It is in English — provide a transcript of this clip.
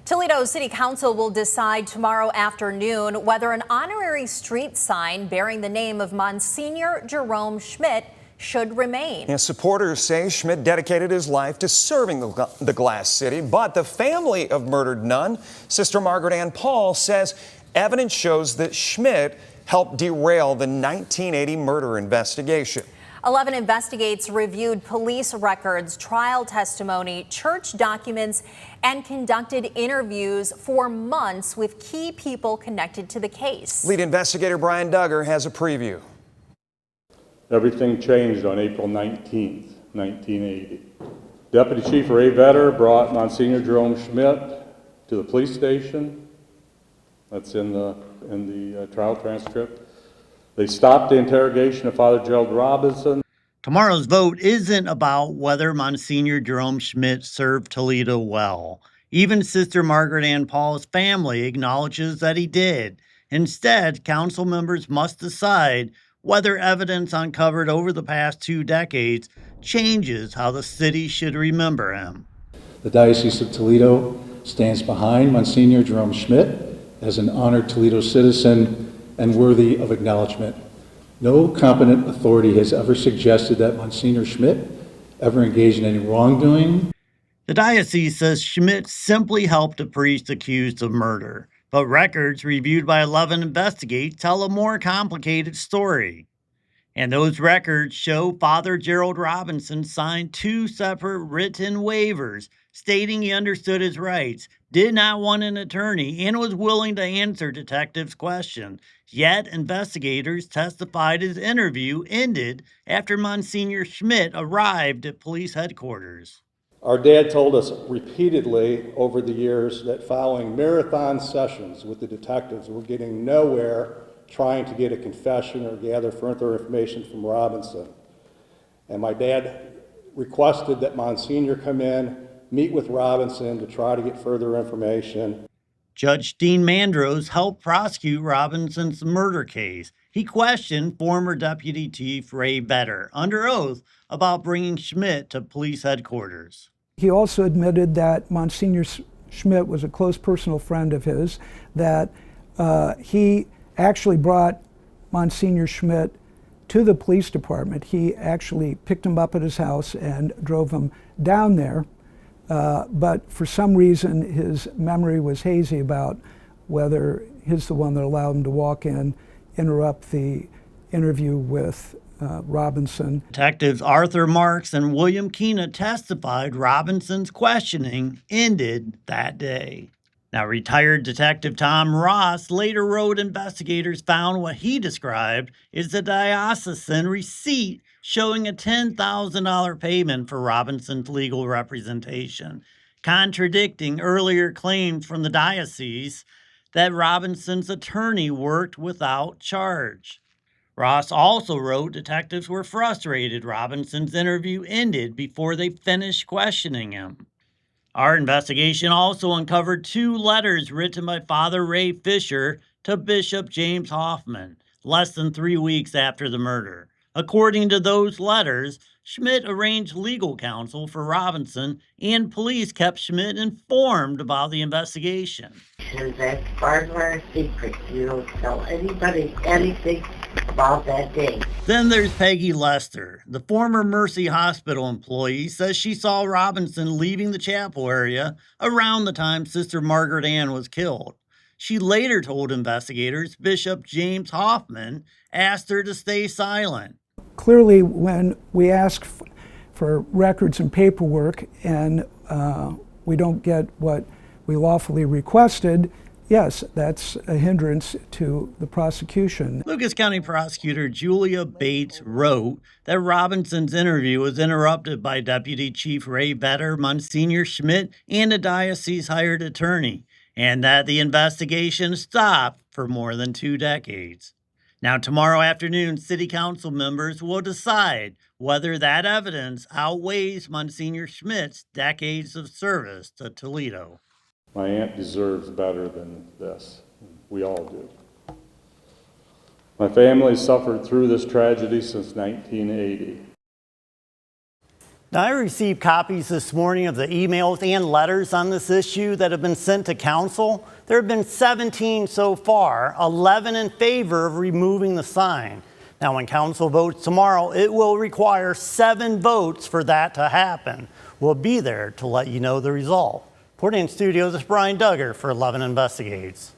Toledo City Council will decide tomorrow afternoon whether an honorary street sign bearing the name of Monsignor Jerome Schmit should remain. And supporters say Schmit dedicated his life to serving the Glass City, but the family of murdered nun, Sister Margaret Ann, says evidence shows that Schmit helped derail the 1980 murder investigation. 11 investigates reviewed police records, trial testimony, church documents, and conducted interviews for months with key people connected to the case. Lead investigator Brian Duggar has a preview. Everything changed on April 19th, 1980. Deputy Chief Ray Vedder brought Monsignor Jerome Schmit to the police station. That's in the trial transcript. They stopped the interrogation of Father Gerald Robinson. Tomorrow's vote isn't about whether Monsignor Jerome Schmit served Toledo well. Even Sister Margaret Ann Paul's family acknowledges that he did. Instead, council members must decide whether evidence uncovered over the past 2 decades changes how the city should remember him. The Diocese of Toledo stands behind Monsignor Jerome Schmit as an honored Toledo citizen and worthy of acknowledgement. No competent authority has ever suggested that Monsignor Schmit ever engaged in any wrongdoing. The diocese says Schmit simply helped a priest accused of murder, but records reviewed by 11 investigates tell a more complicated story. And those records show Father Gerald Robinson signed 2 separate written waivers stating he understood his rights, did not want an attorney, and was willing to answer detectives' questions. Yet investigators testified his interview ended after Monsignor Schmit arrived at police headquarters. Our dad told us repeatedly over the years that following marathon sessions with the detectives, we're getting nowhere trying to get a confession or gather further information from Robinson. And my dad requested that Monsignor come in, meet with Robinson to try to get further information. Judge Dean Mandros helped prosecute Robinson's murder case. He questioned former Deputy Chief Ray Vedder under oath about bringing Schmit to police headquarters. He also admitted that Monsignor Schmit was a close personal friend of his, that he actually brought Monsignor Schmit to the police department. He actually picked him up at his house and drove him down there. But for some reason, his memory was hazy about whether he's the one that allowed him to walk in, interrupt the interview with Robinson. Detectives Arthur Marks and William Keena testified Robinson's questioning ended that day. Now, retired Detective Tom Ross later wrote investigators found what he described as a diocesan receipt showing a $10,000 payment for Robinson's legal representation, contradicting earlier claims from the diocese that Robinson's attorney worked without charge. Ross also wrote detectives were frustrated Robinson's interview ended before they finished questioning him. Our investigation also uncovered 2 letters written by Father Ray Fisher to Bishop James Hoffman less than 3 weeks after the murder. According to those letters, Schmit arranged legal counsel for Robinson, and police kept Schmit informed about the investigation. That's part of our secret. You don't tell anybody anything about that day. Then there's Peggy Lester. The former Mercy Hospital employee says she saw Robinson leaving the chapel area around the time Sister Margaret Ann was killed. She later told investigators Bishop James Hoffman asked her to stay silent. Clearly, when we ask for records and paperwork and we don't get what we lawfully requested, yes, that's a hindrance to the prosecution. Lucas County Prosecutor Julia Bates wrote that Robinson's interview was interrupted by Deputy Chief Ray Vedder, Monsignor Schmit, and a diocese-hired attorney, and that the investigation stopped for more than 2 decades. Now, tomorrow afternoon, City Council members will decide whether that evidence outweighs Monsignor Schmit's decades of service to Toledo. My aunt deserves better than this. We all do. My family suffered through this tragedy since 1980. Now, I received copies this morning of the emails and letters on this issue that have been sent to council. There have been 17 so far, 11 in favor of removing the sign. Now, when council votes tomorrow, it will require 7 votes for that to happen. We'll be there to let you know the result. Reporting in studio, this is Brian Duggar for 11 Investigates.